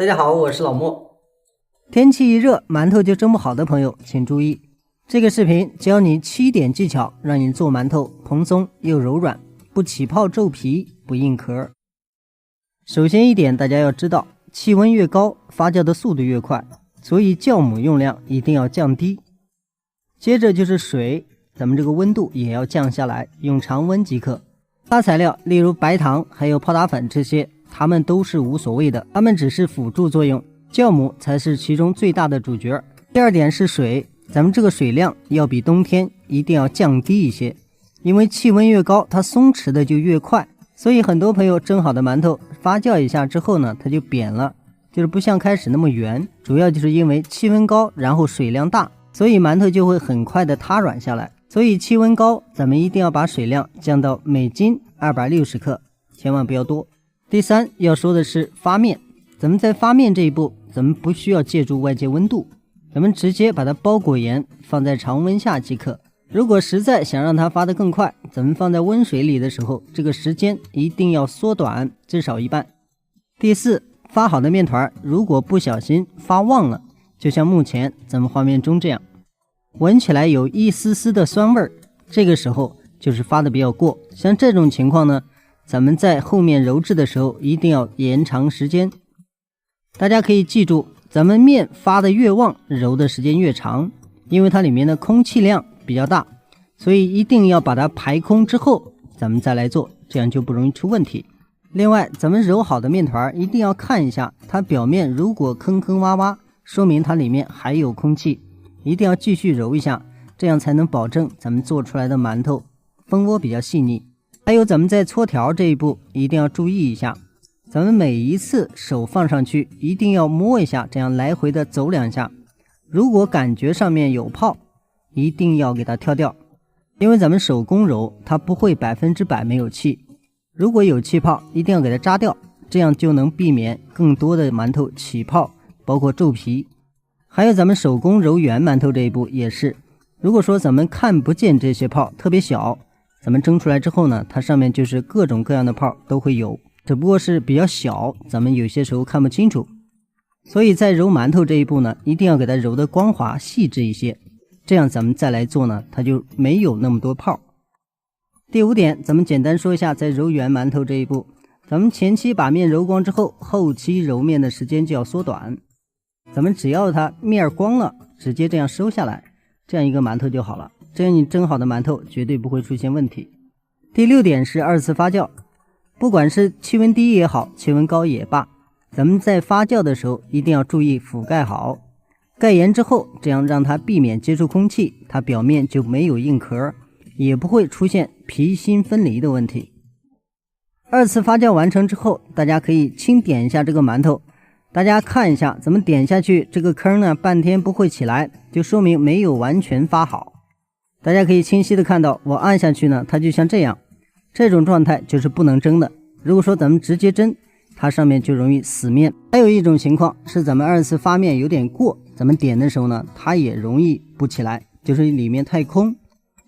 大家好，我是老莫。天气一热，馒头就蒸不好的朋友请注意，这个视频教你7点技巧，让你做馒头蓬松又柔软，不起泡皱皮，不硬壳。首先一点，大家要知道，气温越高，发酵的速度越快，所以酵母用量一定要降低。接着就是水，咱们这个温度也要降下来，用常温即可。大材料例如白糖还有泡打粉这些，它们都是无所谓的，它们只是辅助作用，酵母才是其中最大的主角。第二点是水，咱们这个水量要比冬天一定要降低一些，因为气温越高，它松弛的就越快，所以很多朋友蒸好的馒头发酵一下之后呢，它就扁了，就是不像开始那么圆，主要就是因为气温高，然后水量大，所以馒头就会很快的塌软下来。所以气温高，咱们一定要把水量降到每斤260克，千万不要多。第三要说的是发面，咱们在发面这一步，咱们不需要借助外界温度，咱们直接把它包裹严，放在常温下即可。如果实在想让它发得更快，咱们放在温水里的时候，这个时间一定要缩短，至少一半。第四，发好的面团如果不小心发旺了，就像目前咱们画面中这样，闻起来有一丝丝的酸味儿，这个时候就是发的比较过。像这种情况呢，咱们在后面揉制的时候一定要延长时间。大家可以记住，咱们面发的越旺，揉的时间越长，因为它里面的空气量比较大，所以一定要把它排空之后咱们再来做，这样就不容易出问题。另外，咱们揉好的面团一定要看一下，它表面如果坑坑洼洼，说明它里面还有空气，一定要继续揉一下，这样才能保证咱们做出来的馒头蜂窝比较细腻。还有咱们在搓条这一步一定要注意一下，咱们每一次手放上去一定要摸一下，这样来回的走2下，如果感觉上面有泡，一定要给它挑掉，因为咱们手工揉它不会100%没有气，如果有气泡一定要给它扎掉，这样就能避免更多的馒头起泡，包括皱皮。还有咱们手工揉圆馒头这一步也是，如果说咱们看不见这些泡特别小，咱们蒸出来之后呢，它上面就是各种各样的泡都会有，只不过是比较小，咱们有些时候看不清楚。所以在揉馒头这一步呢，一定要给它揉得光滑细致一些，这样咱们再来做呢，它就没有那么多泡。第5点，咱们简单说一下在揉圆馒头这一步，咱们前期把面揉光之后，后期揉面的时间就要缩短，咱们只要它面光了，直接这样收下来，这样一个馒头就好了，这样你蒸好的馒头绝对不会出现问题。第6点是2次发酵，不管是气温低也好，气温高也罢，咱们在发酵的时候一定要注意覆盖好，盖严之后，这样让它避免接触空气，它表面就没有硬壳，也不会出现皮心分离的问题。2次发酵完成之后，大家可以轻点一下这个馒头，大家看一下，咱们点下去这个坑呢，半天不会起来，就说明没有完全发好。大家可以清晰的看到，我按下去呢，它就像这样，这种状态就是不能蒸的。如果说咱们直接蒸，它上面就容易死面。还有一种情况是咱们2次发面有点过，咱们点的时候呢，它也容易不起来，就是里面太空。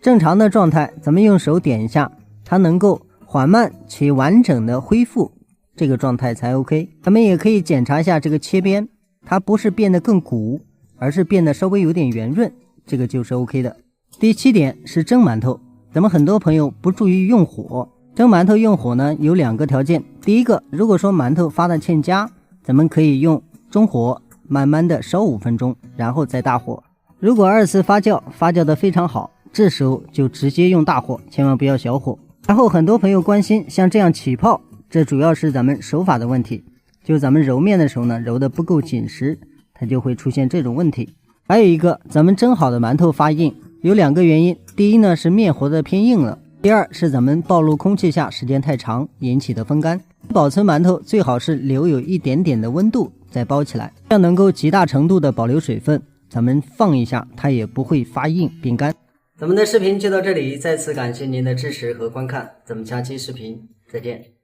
正常的状态，咱们用手点一下，它能够缓慢且完整的恢复，这个状态才 OK。 咱们也可以检查一下这个切边，它不是变得更鼓，而是变得稍微有点圆润，这个就是 OK 的。第7点是蒸馒头，咱们很多朋友不注意用火，蒸馒头用火呢有2个条件。第一个，如果说馒头发的欠佳，咱们可以用中火慢慢的烧5分钟，然后再大火。如果2次发酵的非常好，这时候就直接用大火，千万不要小火。然后很多朋友关心像这样起泡，这主要是咱们手法的问题，就是咱们揉面的时候呢，揉得不够紧实，它就会出现这种问题。还有一个，咱们蒸好的馒头发硬有2个原因，第一呢是面活得偏硬了，第二是咱们暴露空气下时间太长引起的风干。保存馒头最好是留有一点点的温度再包起来，这样能够极大程度的保留水分，咱们放一下它也不会发硬变干。咱们的视频就到这里，再次感谢您的支持和观看，咱们下期视频再见。